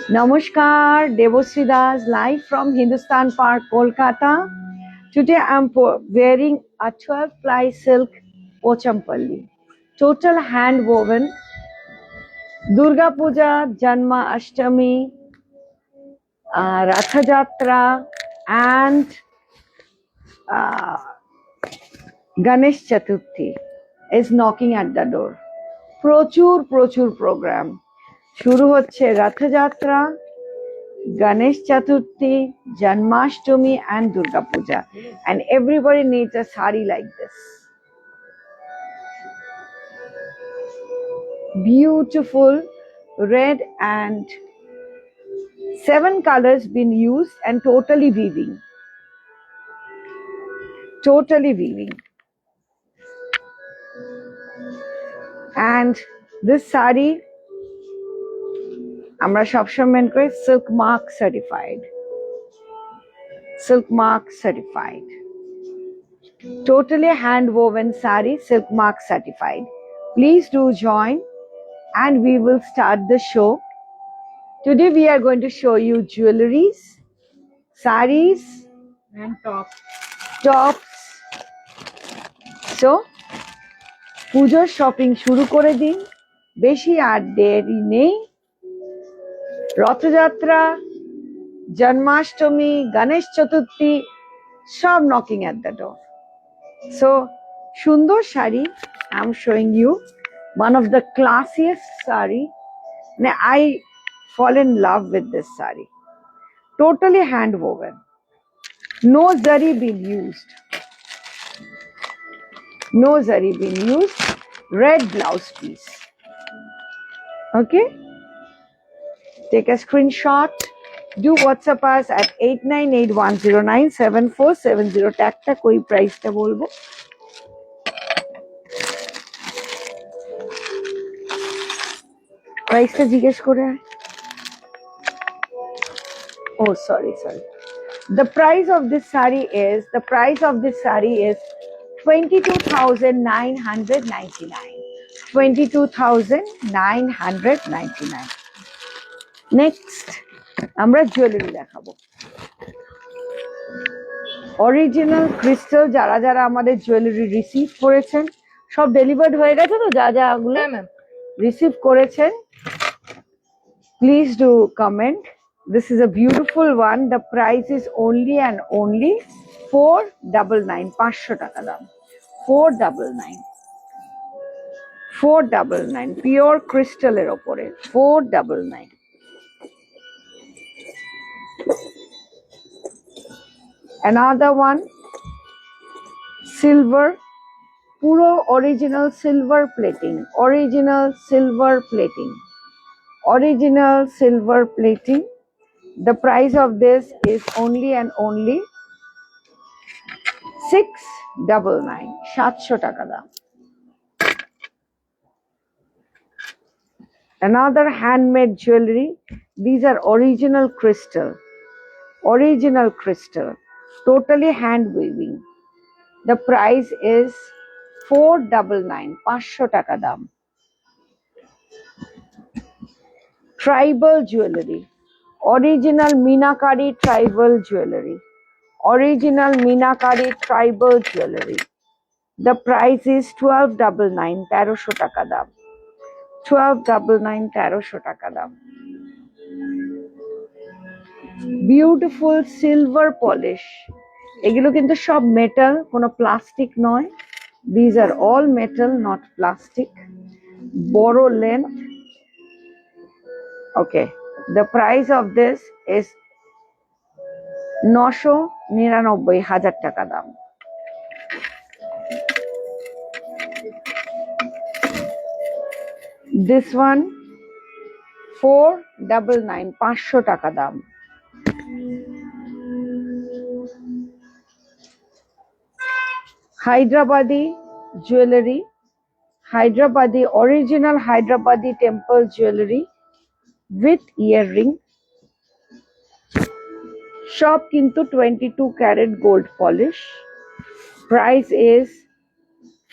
Namaskar, Devasri Das, live from Hindustan Park, Kolkata. Today I'm wearing a 12-ply silk Pochampalli. Total hand woven. Durga Puja, Janma Ashtami, Ratha Jatra, and uh, Ganesh Chaturthi is knocking at the door. প্রচুর program. শুরু হচ্ছে Rathyatra, Ganesh Chaturthi, Janmashtami, and Durga Puja. And everybody needs a sari like this. Beautiful red and 7 colors been used and totally weaving. Totally weaving. And this sari, আমরা সবসময় করি silk mark certified. Silk mark certified. Totally hand woven sari, silk mark certified. Please do join and we will start the show. Today we are going to show you jewelries, saris and tops. So, পুজোর shopping শুরু করে দিন, বেশি আর দেরি নেই। রথযাত্রা, জন্মাষ্টমী, গণেশ চতুর্থী সব knocking at the door. So, সুন্দর sari, I'm showing you one of the classiest sari. I fall in love with this sari. Totally hand woven. No zari been used. No zari been used. Red blouse piece. Okay? Take a screenshot. Do WhatsApp us at 8981097470. Tag ta koi price ta bolbo. Price ta jigesh kore. Oh, sorry. The price of this sari is 22,999. 22,999. Next, আমরা jewellery দেখাবো। Original crystal যারা যারা আমাদের jewellery receive করেছেন, সব delivered হয়ে গেছে তো যা গুলো রিসিভ করেছেন, please do comment. This is a beautiful one. The price is only and only 499. 500 টাকা দাম। 499. 499. Pure crystal এর উপরে 499. Another one, silver, puro original silver plating. Original silver plating. The price of this is only and only 699. 700 টাকা দাম। Another handmade jewelry. These are original crystal. Totally hand weaving. The price is 499. 500 টাকা দাম। Tribal jewelry. Original Meenakari tribal jewelry. The price is 1299. 1300 টাকা দাম। 1299. 1300 টাকা দাম। Beautiful silver polish. এগুলো কিন্তু সব মেটাল, কোনো প্লাস্টিক নয়। These are all metal, not plastic. বড় length. Okay. The price of this is 999,000 টাকা দাম। This one 499. 500 টাকা দাম। Hyderabadi jewelry. Original Hyderabadi temple jewelry with earring. Shop kintu 22 karat gold polish. Price is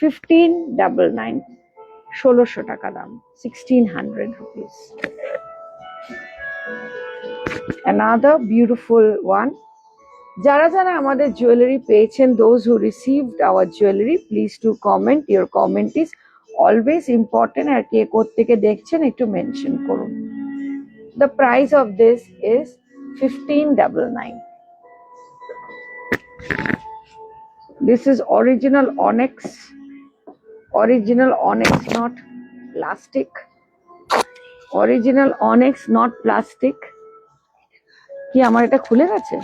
1599. 1600 টাকা দাম। 1600 rupees. Another beautiful one. যারা যারা আমাদের জুয়েলারি পেয়েছেন, those who received our jewelry, please do comment. Your comment is always important. আর কে কোত্থেকে দেখছেন একটু mention করুন. The price of this is 1599. This is original onyx. Original onyx, not plastic. Original onyx, not plastic. কি আমার এটা খুলে গেছে?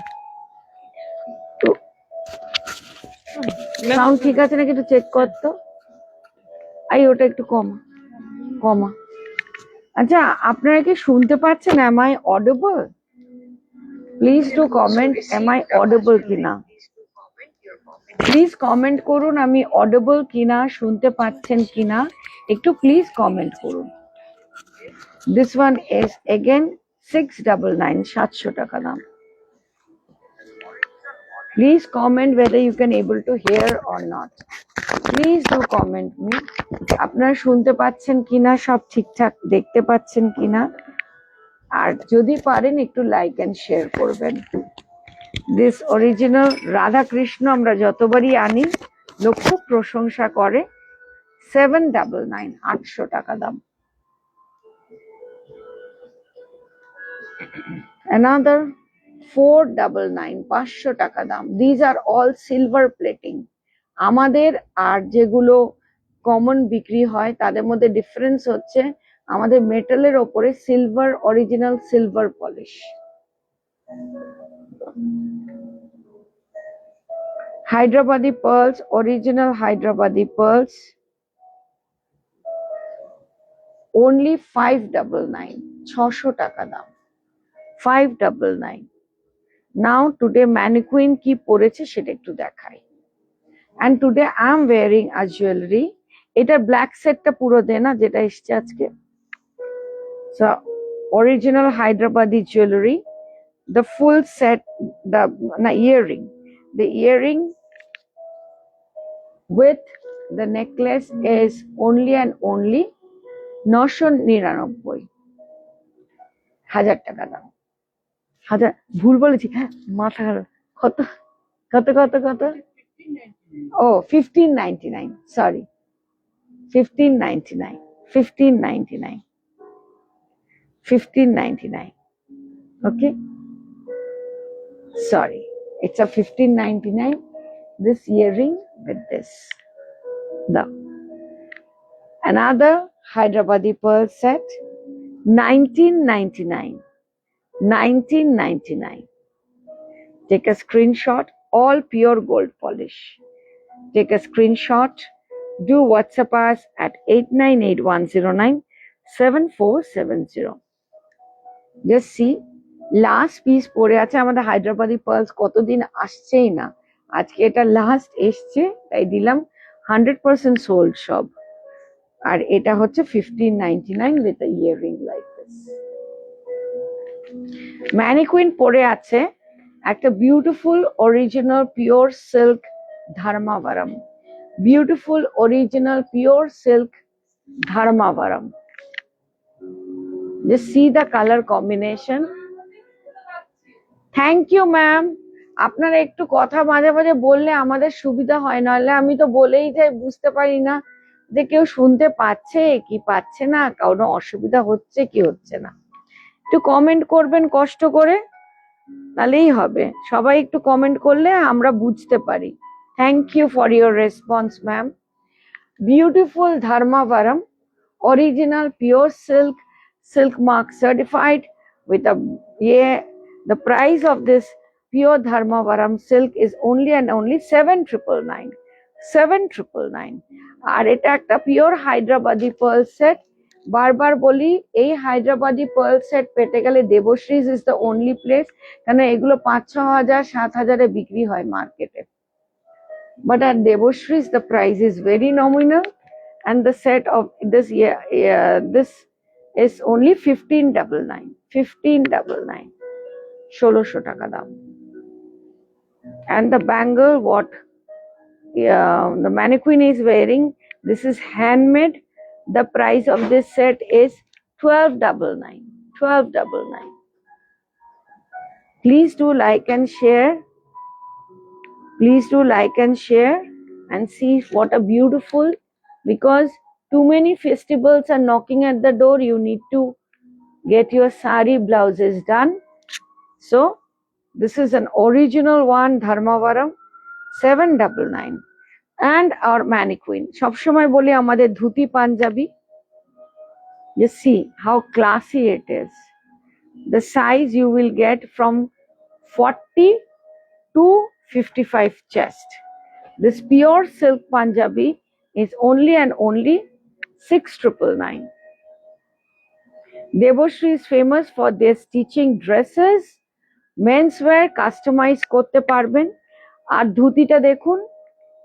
তো সাউন্ড ঠিক আছে নাকি একটু চেক কর তো. আই ওটা একটু কমা. আচ্ছা, আপনারা কি শুনতে পাচ্ছেন? Am I audible? Please do comment. Am I audible কিনা? প্লিজ কমেন্ট করুন আমি অডিবল কিনা, শুনতে পাচ্ছেন কিনা, একটু প্লিজ কমেন্ট করুন. দিস ওয়ান ইজ এগেন 699, 700 টাকা দাম. Please comment whether you can able to hear or not. Please do comment me. আপনারা শুনতে পাচ্ছেন কিনা, সব ঠিকঠাক দেখতে পাচ্ছেন কিনা, আর যদি পারেন একটু লাইক এন্ড শেয়ার করবেন. দিস অরিজিনাল রাধা কৃষ্ণ আমরা যতবারই আনি লোক খুব প্রশংসা করে. 799, 800 টাকা দাম. Another 499, 500 টাকা দাম. These are all silver plating. আমাদের আর যেগুলো কমন বিক্রি হয় তাদের মধ্যে ডিফারেন্স হচ্ছে আমাদের মেটালের ওপরে silver, original silver polish. Hyderabadi pearls, original Hyderabadi pearls, only 599, 600 টাকা দাম. 599. Now today mannequin কি পরেছে সেটা একটু দেখাই. And today I am wearing a jewelry. এটা ব্ল্যাক সেটটা পুরো দে না যেটা এসছে আজকে. So original Hyderabadi jewelry, the full set, the earring. The earring with the necklace is only and only 999, 1000 টাকা দাম. 1000 ভুল বলেছি, মাথা খারাপ. কত কত কত কত? ও 1599, sorry 1599, 1599, 1599. Okay, sorry, it's a 1599. This earring with this. Now another Hyderabadi pearl set, 1999, 1999. Take a screenshot. All pure gold polish. Take a screenshot. Do WhatsApp us at 8981097470. Just see, last piece পরে আছে আমাদের Hyderabadi pearls, কতদিন আসছেই না. আজকে এটা last এসছে তাই দিলাম. 100% সোল্ড সব. আর এটা হচ্ছে 1599 with a earring like this. Mannequin পরে আছে একটা beautiful original pure silk Dharmavaram. Beautiful original pure silk Dharmavaram. Just see the color combination. Thank you ma'am. আপনারা একটু কথা মাঝে মাঝে বললে আমাদের সুবিধা হয়, নাহলে আমি তো বলেই যাই, বুঝতে পারি না যে কেউ শুনতে পাচ্ছে কি পাচ্ছে না, কারো অসুবিধা হচ্ছে কি হচ্ছে না. একটু কমেন্ট করবেন কষ্ট করে, তাহলেই হবে. সবাই একটু কমেন্ট করলে আমরা বুঝতে পারি. Thank you for your response ma'am. Beautiful Dharmavaram, original pure silk, silk mark certified with a the price of this pure dharmavaram silk is only and only 7999, 7999. আর এটা একটা পিওর হায়দ্রাবাদি পার্ল সেট. বারবার বলি এই হায়দ্রাবাদি পার্ল সেট পেতে গেলে দেবশ্রীজ is the only place, কারণ এগুলো 5-6 হাজার 7,000-এ বিক্রি হয় মার্কেটে. But at Devashree's the price is very nominal, and the set of this this is only 1599, 1599, 1600 টাকা দাম. And the bangle what the mannequin is wearing, this is handmade. The price of this set is 1299, 1299. Please do like and share. Please do like and share and see what a beautiful, because too many festivals are knocking at the door. You need to get your sari blouses done. So this is an original one, Dharmavaram, 799. And our mannequin. সবসময় বলি আমাদের dhoti panjabi. You see how classy it is. The size you will get from 40 to 55 chest. This pure silk Punjabi is only and only 6,999. Debashri is famous for their stitching dresses, menswear, customize korte parben. Ar dhutita dekhun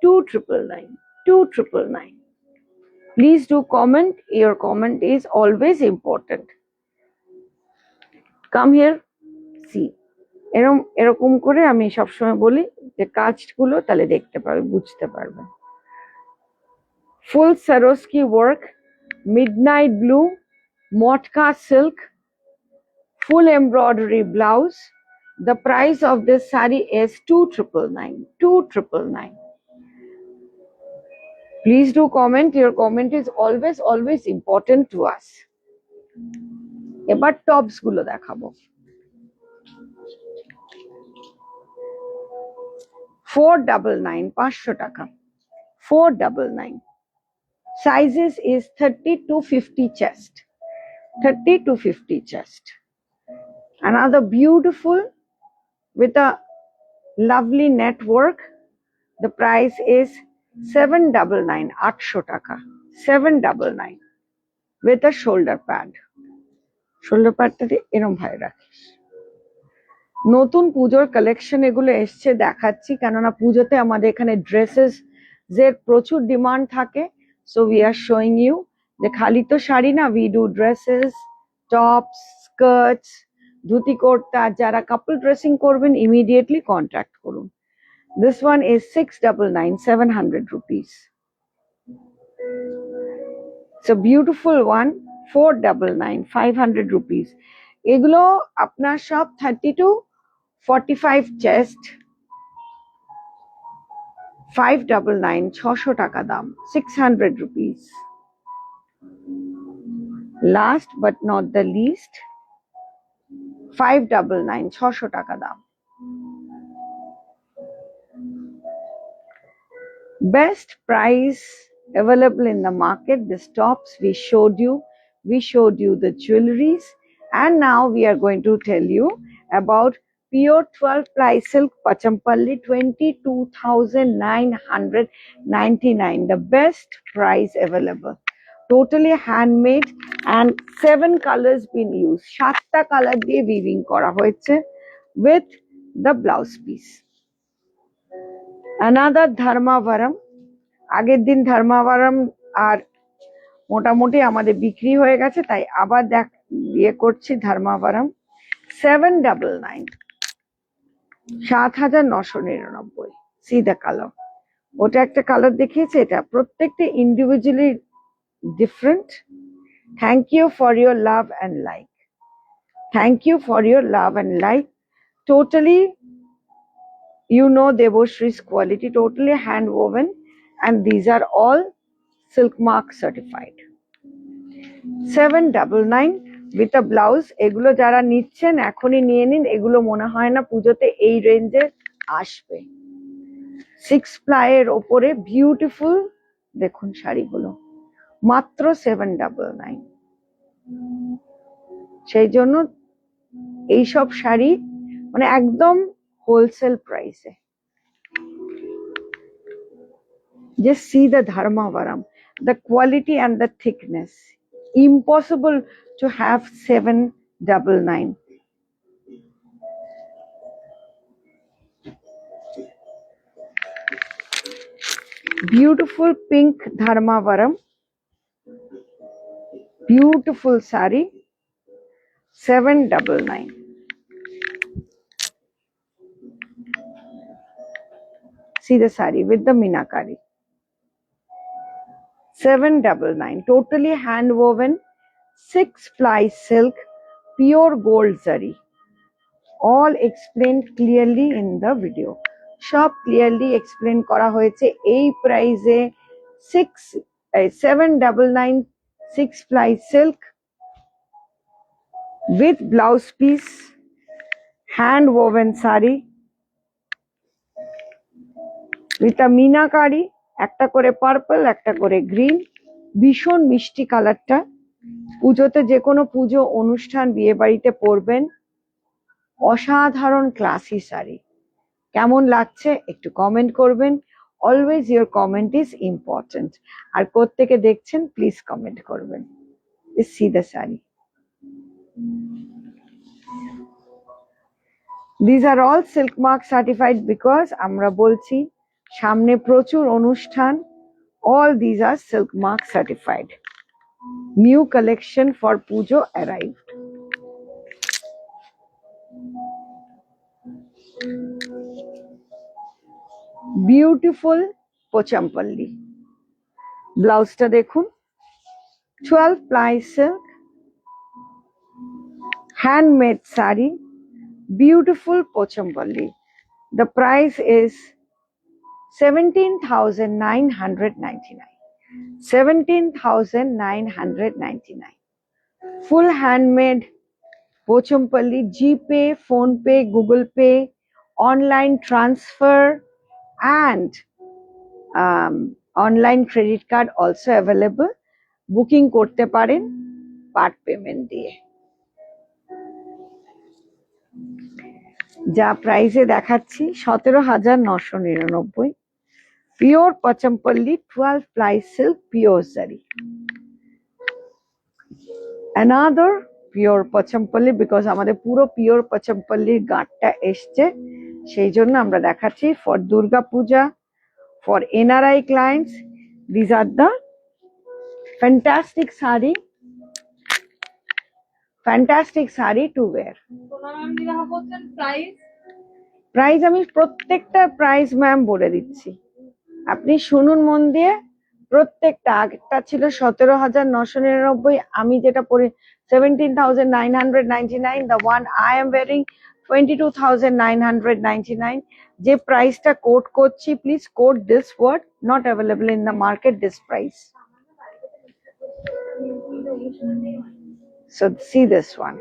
2,999. 2,999. Please do comment. Your comment is always important. Come here, see. এরকম করে আমি সবসময় বলি যে কাজগুলো তাহলে দেখতে পাবে, বুঝতে পারবে। Full Swarovski work, midnight blue, motka silk, full embroidery blouse. The price of this saree is 2,999. 2,999. Please do comment. Your comment is always important to us. এবার টপস গুলো দেখাবো। 499, 500 টাকা। 499. Sizes is 30 to 50 chest. 30 to 50 chest. Another beautiful with a lovely network. The price is 799. 800 টাকা। 799 with a shoulder pad. Shoulder pad টাতে এরম ভাই রাখিস। নতুন পুজোর কালেকশন এগুলো এসছে, দেখাচ্ছি, কেননা পুজোতে আমাদের এখানে ড্রেসেস এর প্রচুর ডিমান্ড থাকে। So we are showing you যে খালি তো শাড়ি না, we do dresses, tops, skirts, dhoti kurta. যারা কাপল ড্রেসিং করবেন ইমিডিয়েটলি কন্ট্যাক্ট করুন। This one is 699, 700 rupees. It's a beautiful one, 499, 500 rupees. এগুলো আপনার সব 30 to 45 chest, 599, 600 টাকা দাম, 600 rupees. Last but not the least, 599, 600 টাকা দাম. Best price available in the market. The tops we showed you the jewelries, and now we are going to tell you about pure 12 ply silk Pachampalli, 22,999. The best price available. Totally handmade and 7 colors been used. 7টা colour দিয়ে weaving করা হয়েছে with the blouse piece. Another Dharmavaram. আগের দিন Dharmavaram আর মোটামুটি আমাদের বিক্রি হয়ে গেছে, তাই আবার ইয়ে করছি Dharmavaram, 799, 7,999. See the color. ওটা একটা কালার দেখিয়েছে, এটা প্রত্যেকটা individually different. Thank you for your love and like. Thank you for your love and like. Totally, you know Debashri's quality, totally hand woven, and these are all silk mark certified. 799 with a blouse. এগুলো যারা নিচ্ছেন এখনই নিয়ে নিন, এগুলো মনে হয় না পুজোতে এই রেঞ্জে আসবে। 6 ply এর ওপরে বিউটিফুল দেখুন শাড়িগুলো, মাত্র 799। সেই জন্য এইসব শাড়ি মানে একদম হোলসেল প্রাইসে। Just see the Dharmavaram, the quality and the thickness. Impossible to have 799. Beautiful pink Dharmavaram, beautiful sari, 799. See the sari with the Minakari. 799, totally hand woven, 6 ply silk, pure gold zari. all explained clearly in the video. সব clearly explain করা হয়েছে এই প্রাইসে 799 6 ply silk with blouse piece, hand woven sari with a meenakari, একটা করে purple একটা করে green, ভীষণ মিষ্টি কালারটা। পুজোতে যে কোনো পুজো অনুষ্ঠান বিয়ে বাড়িতে পরবেন, অসাধারণ ক্লাসি শাড়ি। কেমন লাগছে একটু কমেন্ট করবেন। Always your comment is important. আর কোত্থেকে দেখছেন প্লিজ কমেন্ট করবেন। See the sari. These are all silk mark certified because আমরা বলছি সামনে প্রচুর অনুষ্ঠান। All these are silk mark certified. New collection for Pujo arrived. Beautiful Pochampalli. ব্লাউজটা দেখুন, 12 ply silk, handmade sari, beautiful Pochampalli. The price is 17,999. 17,999. Full handmade Pochampalli, GPay, PhonePe, Google Pay, online transfer and online credit card also available. Booking করতে পারেন part payment দিয়ে। যা প্রাইসে দেখাচ্ছি 17,999। Pure Pochampally 12 ply silk pure zari. Another pure Pochampally because আমাদের পুরো pure পচমপল্লির গাঁটটা এসছে, সেই জন্য আমরা দেখাচ্ছি for Durga Puja, for NRI clients. These are the fantastic sari to wear. Price আমি প্রত্যেকটা প্রাইস ম্যাম বলে দিচ্ছি, আপনি শুনুন মন দিয়ে। প্রত্যেকটা আগেরটা ছিল 17,999, আমি যেটা পরে 17,999, the one I am wearing 22,999। যে প্রাইসটা কোট করছি please quote this word, not available in the market this price. So see this one.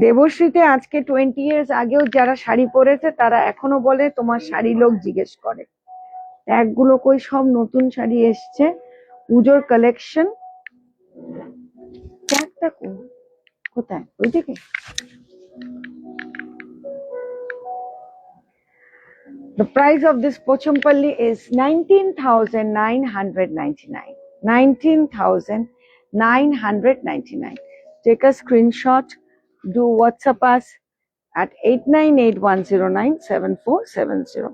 দেবশ্রীতে আজকে 20 years আগেও যারা শাড়ি পরেছে তারা এখনো বলে তোমার শাড়ি লোক জিজ্ঞেস করে। ট্যাগগুলো কই, সব নতুন শাড়ি এসছে, পুজোর কালেকশন। ট্যাগটা কোথায়? ওইদিকে। The price of this Pochampalli is 19,999. 19,999. Take a screenshot, do WhatsApp us at 8981097470.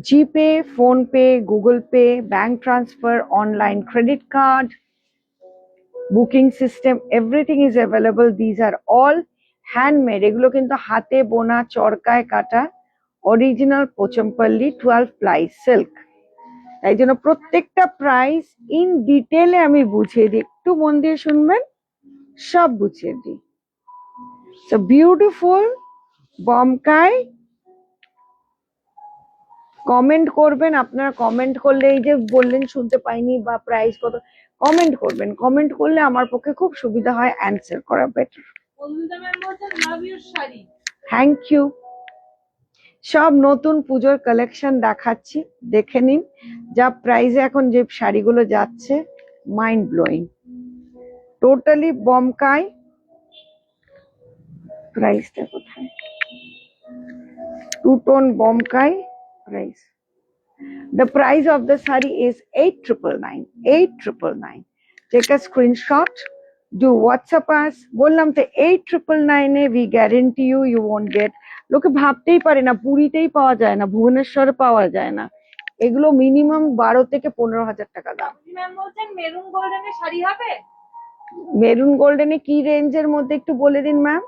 GPay, PhonePe, Google Pay, bank transfer, online credit card, booking system, everything is available. These are all handmade. এগুলো কিন্তু হাতে বোনা, চরকায় কাটা, original Pochampally 12 ply silk। তাই জন্য প্রত্যেকটা price in ডিটেলে আমি বুঝিয়ে দিই, একটু মন দিয়ে শুনবেন, সব বুঝিয়ে দিই। So beautiful Bomkai. কমেন্ট করবেন, আপনারা কমেন্ট করলে, এই যে বললেন শুনতে পাইনি বা প্রাইস কত, কমেন্ট করবেন। কমেন্ট করলে আমার পক্ষে খুব সুবিধা হয় অ্যান্সার করা বেটার। Thank you. সব নতুন পুজোর কালেকশন দেখাচ্ছি, দেখে নিন। যা প্রাইসে এখন যে শাড়িগুলো যাচ্ছে, মাইন্ড ব্লোয়িং, টোটালি বমকাই। প্রাইসটা কোথায়? Two tone Bomkai price. The price of the sari is 8,999. 8,999. Take a screenshot, do WhatsApp us. বললাম তো 8,999 we guarantee you won't get. লোকে ভাবতেই পারে না পুরীতেই পাওয়া যায় না, ভুবনেশ্বরে পাওয়া যায় না। এগুলো মিনিমাম 12 থেকে 15,000 টাকা দাম। ম্যাম বলছেন মেরুন গোল্ডেনের শাড়ি হবে? মেরুন গোল্ডেনে কি রেঞ্জের মধ্যে একটু বলে দিন ম্যাম।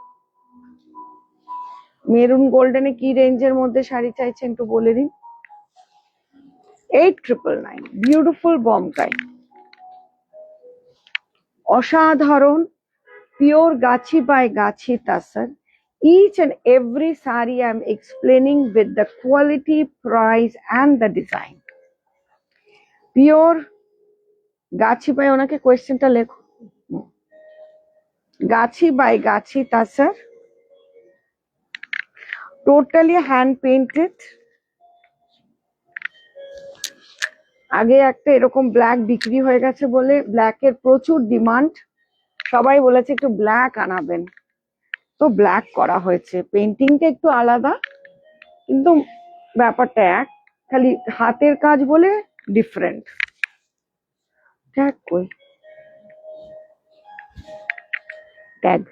মেরুন গোল্ডেনে কি রেঞ্জের মধ্যে শাড়ি চাইছেন একটু বলে দিন। 8,999 বিউটিফুল বমকাই, অসাধারণ pure Gachi by Gachi Tasar. Each and every sari I'm explaining with the quality, price and the design. Pure Gachi by onake question ta lekho. Gachi by Gachi Tasar. Totally hand painted. আগে একটা এরকম black বিক্রি হয়ে গেছে বলে ব্ল্যাকের প্রচুর demand, সবাই বলেছে একটু ব্ল্যাক আনাবেন, তো ব্ল্যাক করা হয়েছে। পেন্টিংটা একটু আলাদা কিন্তু ব্যাপারটা এক, খালি হাতের কাজ বলে ডিফারেন্ট। ট্যাগ কই, tag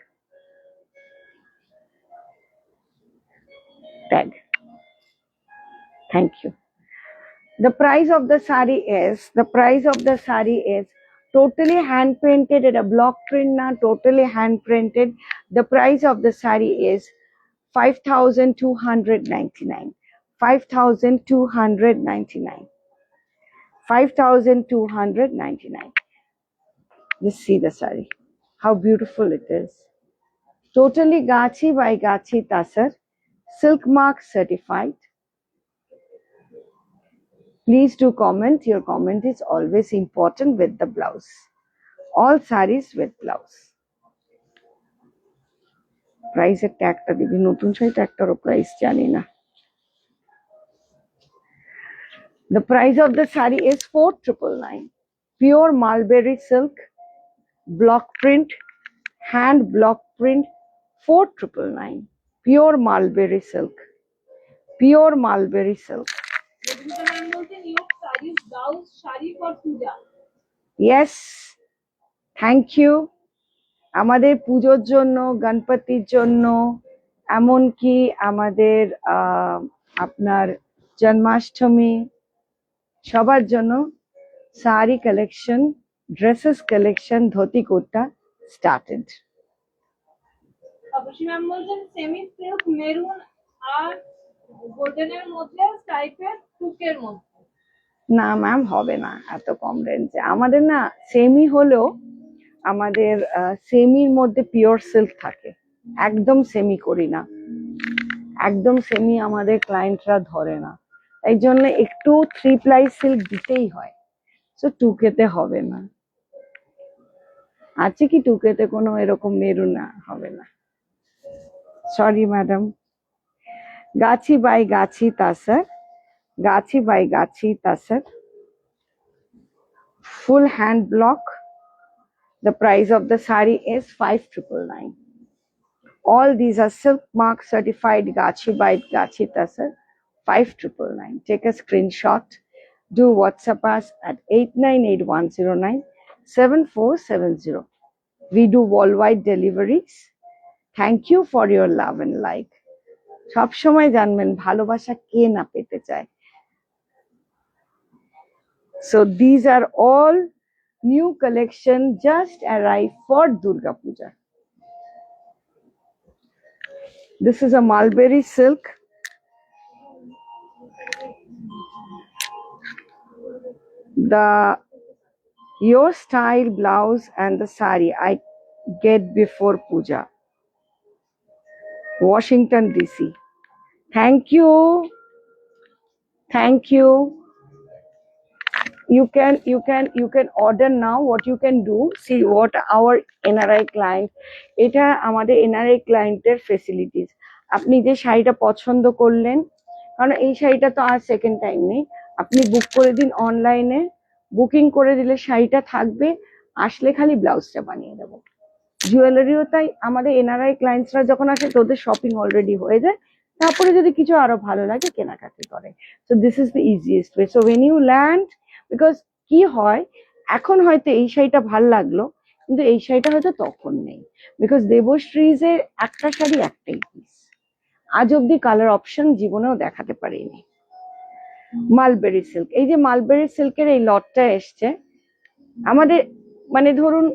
tag, thank you. The price of the sari is totally hand printed at a block print na, totally hand printed. The price of the sari is 5,299. 5,299. 5,299. Just see the sari, how beautiful it is. Totally Gachi by Gachi Tasar, silk mark certified. Please do comment. Your comment is always important with the blouse. All sarees with blouse. Price এর ট্যাগটা দিবি, নতুন sari ট্যাগটারও price জানি না। The price of the saree is 4,999. Pure mulberry silk, block print, hand block print, 4,999. Pure mulberry silk. Pure mulberry silk. Yes, thank you. আমাদের পুজোর জন্য, গণপতির জন্য, এমনকি আমাদের আপনার জন্মাষ্টমী, সবার জন্য sari collection, dresses collection, dhoti kurta started. অবশ্যই ম্যাম বলছেন সেমি সিল্ক মেরুন আর গোল্ডেনের মধ্যে স্ট্রাইপের টুকের মধ্যে। না ম্যাম, হবে না এত কম রেঞ্জে। আমাদের না সেমি হলেও আমাদের সেমির মধ্যে পিওর সিল্ক থাকে, একদম সেমি করি না, একদম সেমি আমাদের ক্লায়েন্টরা ধরে না, তাই জন্য একটু 3 প্লাই সিল্ক দিতেই হয়। সো টুকেতে হবে না। আছে কি টুকেতে কোনো এরকম মেরুন? না, হবে না, sorry madam. Gachhi by Gachhi তাসার, Gachhi by Gachhi তাসার, full hand block. The price of the sari is 5,999. All these are silk mark certified Gachi by Gachi Tasar, 5,999. Take a screenshot. Do WhatsApp us at 8981097470. We do worldwide deliveries. Thank you for your love and like. সব সময় জানবেন ভালোবাসা কে না পেতে চায়। So these are all new collection just arrived for Durga Puja. This is a mulberry silk. The your style blouse and the sari I get before puja. Washington DC. Thank you. Thank you. You can order now. What you can do, see what our NRI client, এটা আমাদের NRI ক্লায়েন্টের facilities. আপনি যে শাড়িটা পছন্দ করলেন, কারণ এই শাড়িটা তো আর সেকেন্ড টাইম নেই, আপনি বুক করে দিন অনলাইনে, বুকিং করে দিলে শাড়িটা থাকবে, আসলে খালি ব্লাউজটা বানিয়ে দেবো। জুয়েলারিও তাই, আমাদের NRI ক্লায়েন্টসরা যখন আসে তোদের শপিং অলরেডি হয়ে যায়, তারপরে যদি কিছু আরো ভালো লাগে কেনাকাটি করে। So this is the easiest way. So when you land, because কি হয় এখন হয়তো এই শাড়িটা ভাল লাগলো কিন্তু এই শাড়িটা হয়তো তখন নেই, বিকজ দেবশ্রীজের একটা শাড়ি একটাই পিস, আজ অব্দি কালার অপশন জীবনেও দেখাতে পারিনি। মালবেরি সিল্ক, এই যে মালবেরি সিল্কের এই লটটা এসছে আমাদের, মানে ধরুন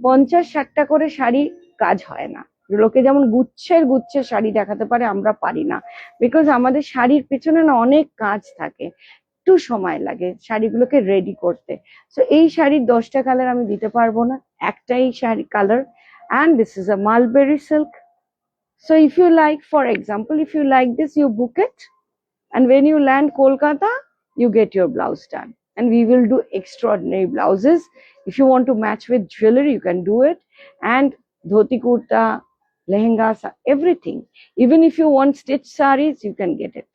50-60টা করে শাড়ি কাজ হয় না। লোকে যেমন গুচ্ছের গুচ্ছের শাড়ি দেখাতে পারে, আমরা পারি না, বিকজ আমাদের শাড়ির পেছনে না অনেক কাজ থাকে, একটু সময় লাগে শাড়িগুলোকে রেডি করতে। সো এই শাড়ির 10টা কালার আমি দিতে পারবো না, একটাই sari colour And this is a mulberry silk. So if you like, for example, if you like this, you book it, and when you land Kolkata, you get your blouse done. And we will do extraordinary blouses. If you want to match with jewelry, you can do it. And dhoti kurta, lehengas, everything. Even if you want stitched saris, you can get it.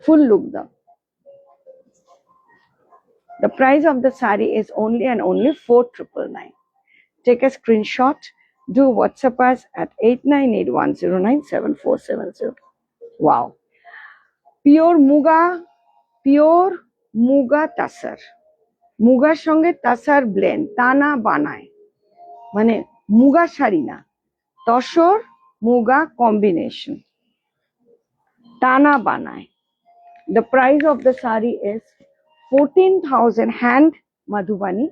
Full look though. The price of the sari is only and only 4,999. Take a screenshot. Do WhatsApp us at 8981097470. Wow. Pure muga তাসার, মুগার সঙ্গে তাসার blend, টানা বানায়, মানে মুগা শাড়ি না, tussar muga combination, টানা বানায়। The price of the sari is 14,000, hand Madhubani,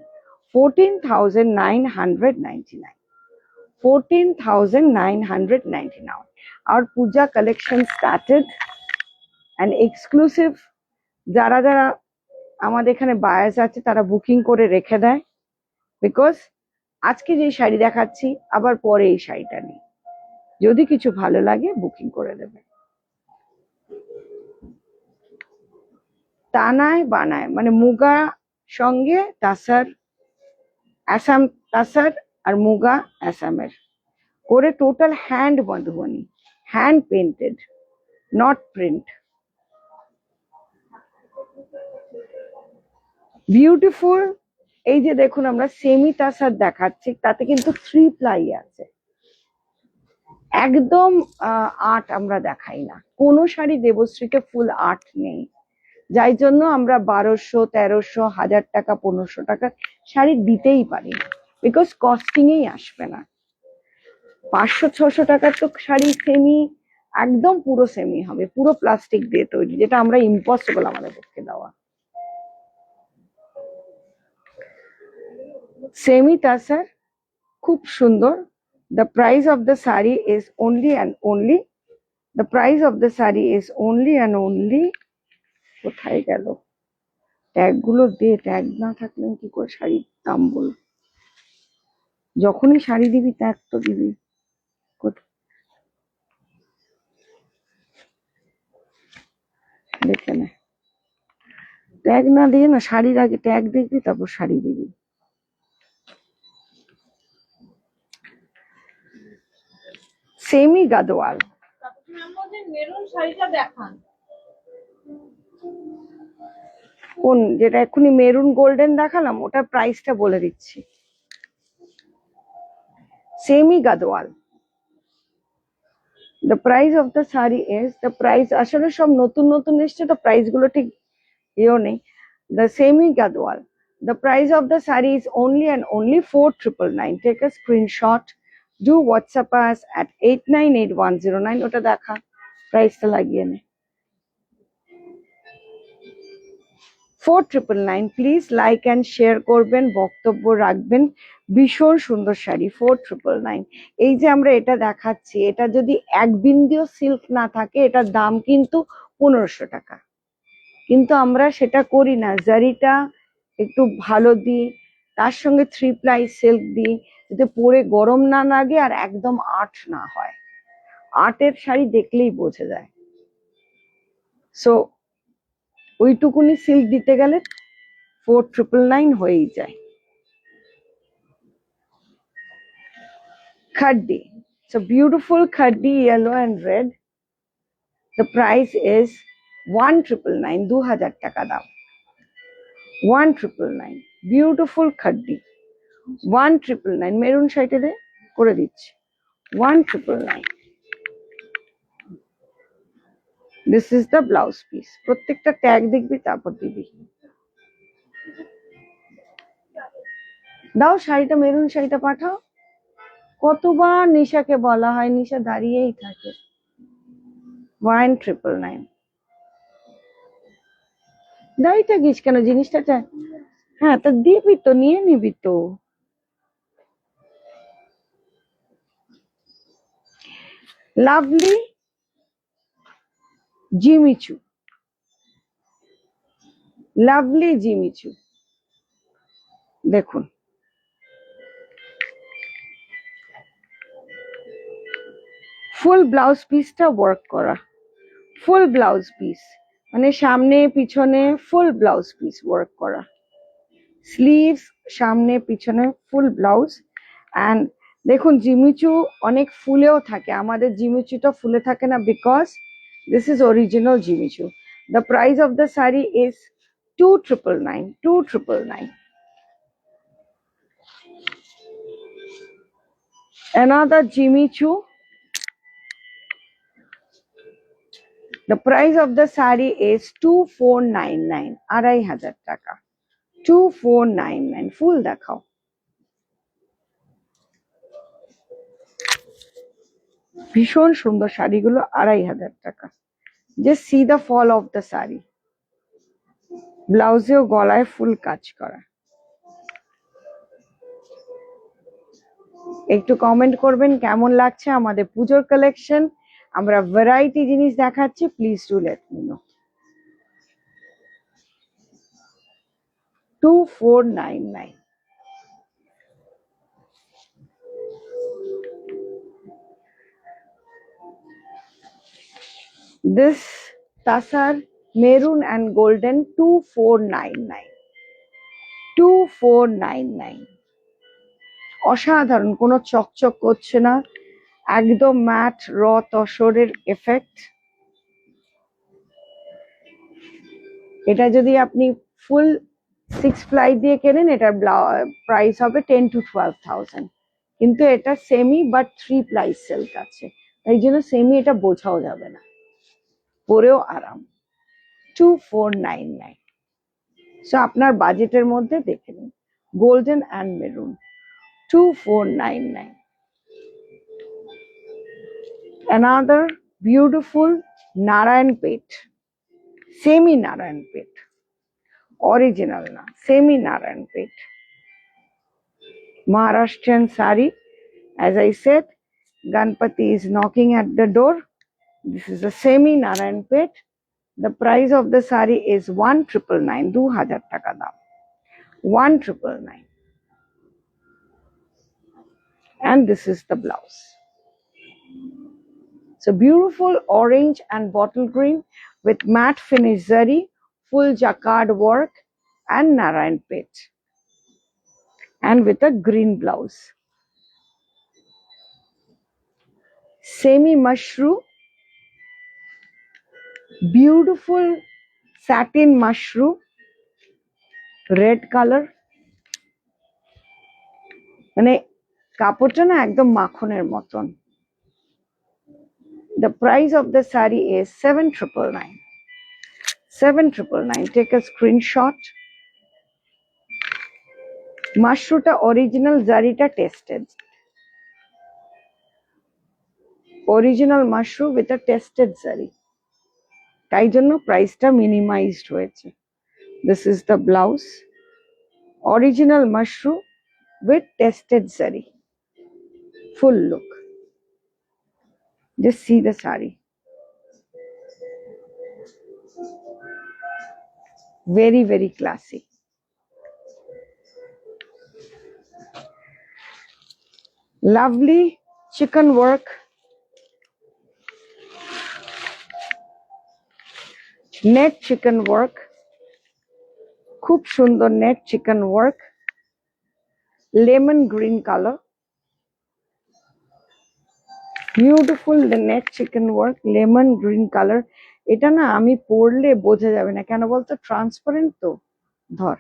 14,999. 14,999. Our puja collection started, and exclusive যারা যারা আমাদের এখানে বায়ার্স আছে তারা বুকিং করে রেখে দেয়, বিকজ আজকে যে শাড়ি দেখাচ্ছি আবার পরে এই শাড়িটা নেই, যদি কিছু ভালো লাগে বুকিং করে দেবে। টানায় বানায় মানে মুগা সঙ্গে তাসার, আসাম তাসার আর মুগা আসামের করে, total hand Madhubani, hand painted, not print. Beautiful. এই যে দেখুন আমরা সেমি তাসার দেখাচ্ছি, তাতে কিন্তু 3 প্লাই আছে, একদম আর্ট আমরা দেখাই না। কোনো শাড়ি দেবশ্রীতে ফুল আর্ট নেই, যাই জন্য আমরা 1200, 1300, 1000 টাকা, 1500 টাকা শাড়ি দিতেই পারি না, বিকজ কস্টিং এই আসবে না। 500, 600 টাকার তো শাড়ি সেমি, একদম পুরো সেমি হবে, পুরো প্লাস্টিক দিয়ে তৈরি, যেটা আমরা ইম্পসিবল আমাদের পক্ষে দেওয়া। সেমি তাসার খুব সুন্দর। The price of the sari is only and only, the price of the sari is only and only, কোথায় গেল ট্যাগ গুলো, দে, ট্যাগ না থাকলে কি করে শাড়ির দাম বল, যখনই শাড়ি দিবি ট্যাগ তো দিবি। দেখে নে, ট্যাগ না দিয়ে না, শাড়ির আগে ট্যাগ দেখবি তারপর শাড়ি দিবি। সেমি গাদোয়াল। মেরুন শাড়িটা দেখান, কোন, যেটা এক্ষুনি মেরুন গোল্ডেন দেখালাম, ওটার প্রাইসটা বলে দিচ্ছি। Semi Gadwal, the price of the sari is, the price আসলে সব নতুন নতুন এসছে তো প্রাইস গুলো ঠিক ইয়েও নেই। The semi gadwal, the price of the sari is only and only 4,999. Take a screenshot, do WhatsApp us at 898109. ওটা দেখা, প্রাইসটা লাগিয়ে নে। 4,999. প্লিজ লাইক অ্যান্ড শেয়ার করবেন, বক্তব্য রাখবেন। ভীষণ সুন্দর শাড়ি, 4,999। এই যে আমরা এটা দেখাচ্ছি, এটা যদি এক বিন্দুও সিল্ক না থাকে, এটার দাম কিন্তু 1500 টাকা, কিন্তু আমরা সেটা করি না। জারিটা একটু ভালো দিই, তার সঙ্গে 3 প্লাই সিল্ক দিই, যাতে পরে গরম না লাগে আর একদম আর্ট না হয়। আর্টের শাড়ি দেখলেই বোঝা যায়। সো ওইটুকুনি সিল্ক দিতে গেলে 4,999 হয়েই যায়। Khaddi, so beautiful khaddi yellow and red. The price is 1,999, 2000 টাকা দাম। 1,999, beautiful khaddi, 1,999। মেরুন শাড়িটা দে, করে দিচ্ছি, 1,999। This is the blouse piece, প্রত্যেকটা ট্যাগ দেখবি তারপর দিবি। দাও শাড়িটা, মেরুন শাড়িটা পাঠাও। কতবার নিশাকে বলা হয়, নিশা দাঁড়িয়েই থাকে। 1,999। দাঁড়িয়ে থাকিস কেন, জিনিসটা চাই। হ্যাঁ তা দিবি তো, নিয়ে নিবি তো। লাভলি জিমিচু, লাভলি জিমিচু, দেখুন ফুল ব্লাউজ পিসটা ওয়ার্ক করা, ফুল ব্লাউজ পিস, মানে সামনে পিছনে ফুল ব্লাউজ পিস ওয়ার্ক করা, স্লিভস সামনে পিছনে ফুল ব্লাউজ। অ্যান্ড দেখুন জিমিচু অনেক ফুলেও থাকে, আমাদের জিমিচুটা ফুলে থাকে না, because this is original Jimmy Choo. The price of the sari is 2999, 2999. Another Jimmy Choo. The price of the saree is 2499. আড়াই হাজার টাকা, 2499. ফুল দেখাও। ভীষণ সুন্দর শাড়িগুলো, 2500 টাকা। Just see the fall of the saree. ব্লাউজেও গলায় ফুল কাজ করা। একটু কমেন্ট করবেন কেমন লাগছে আমাদের পুজোর কালেকশন। আমরা ভ্যারাইটি জিনিস দেখাচ্ছি, please do let me no. 2499. This Tasar maroon and golden, 2499. 2499. অসাধারণ, কোনো চকচক করছে না, একদম ম্যাট র তসরের এফেক্ট। এটা যদি আপনি ফুল 6 প্লাই দিয়ে কেনেন, এটার প্রাইস হবে 10 to 12,000, কিন্তু এটা সেমি বাট 3 প্লাই সিল্ক আছে, তাই জন্য সেমি এটা বোঝাও যাবে না, পরেও আরাম। 2499. সো আপনার বাজেটের মধ্যে দেখে নিন, golden and maroon, 2499. Another beautiful Narayanpet, semi Narayanpet, original na, semi Narayanpet, Maharashtrian sari. As I said, Ganpati is knocking at the door. This is a semi Narayanpet. The price of the sari is 1999, 2000 taka dam, 1999. And this is the blouse. So beautiful orange and bottle green with matte finish zari, full jacquard work and Narayanpet, and with a green blouse. Semi mushroom, beautiful satin mushroom, red color, মানে কাপড়টা না একদম মাখনের মতন। The price of the saree is 7999. 7999. Take a screenshot. মাশরুটা original, জারিটা tested, original mashru with a tested zari, তাই জন্য প্রাইসটা মিনিমাইজড হয়েছে। This is the blouse, original mashru with tested zari, full look. Just see the saree. Very, very classy. Lovely chicken work, net chicken work, খুব সুন্দর net chicken work, lemon green color, beautiful net chicken work, lemon green color. এটা না আমি পরলে বোঝা যাবে না, কেন বলতো, ট্রান্সপারেন্ট তো। ধর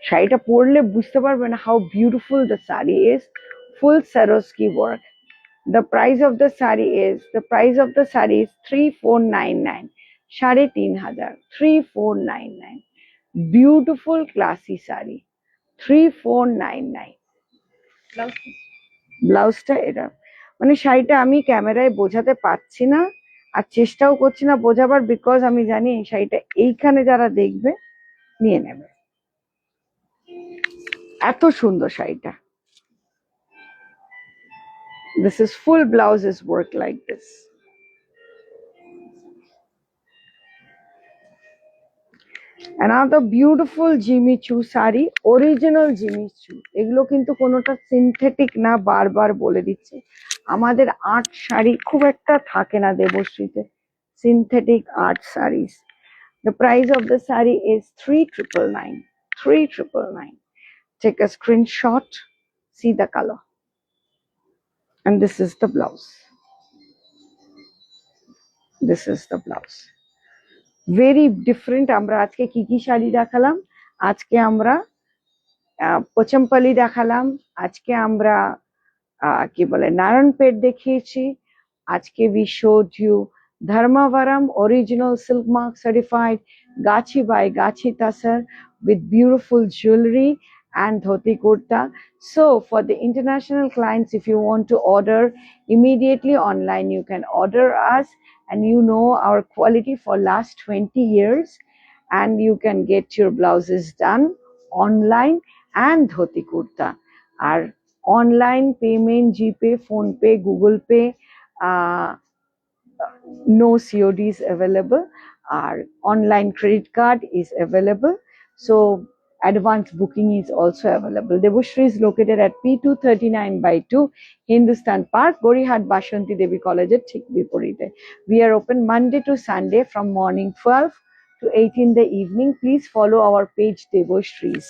শাড়িটা পরলে বুঝতে পারবে না how beautiful the sari is, full Swarovski work. The price of the saree is 3499, 3500, 3499. Beautiful classy saree, 3499. ব্লাউজটা এটা, মানে শাড়িটা আমি ক্যামেরায় বোঝাতে পারছি না, আর চেষ্টাও করছি না বোঝাবার, বিকজ আমি জানি এই শাড়িটা এইখানে যারা দেখবে নিয়ে নেবে। এত সুন্দর শাড়িটা। This is full blouse is work like this. another beautiful Jimmy Choo sari, original Jimmy Choo। এগুলো কিন্তু কোনোটা সিনথেটিক না, বারবার বলে দিচ্ছে। আমাদের আর্ট শাড়ি খুব একটা থাকে না দেবশ্রীতে, synthetic art saris. The price of the saree is 3,999, 3,999. Take a screenshot, see the color, and this is the blouse. This is the blouse. Very different। আমরা আজকে কি কি শাড়ি দেখালাম? আজকে আমরা পোচমপল্লি দেখালাম, আজকে আমরা কি বলে নারায়ণপেট দেখিয়েছি, আজকে we showed you Dharmavaram original silk mark certified Gachi by Gachi Tasar with beautiful jewelry and dhoti kurta. So for the international clients, if you want to order immediately online, you can order us, and you know our quality for last 20 years, and you can get your blouses done online and dhoti kurta. Our online payment, GPay, Phone Pay, Google Pay, no COD is available. Our online credit card is available. So advance booking is also available. Devoshri is located at P239/2 Hindustan Park, Gorihat Bashanti Devi College at ঠিক বিপরীতে। We are open Monday to Sunday from morning 12 to 8 in the evening. Please follow our page Devoshri's.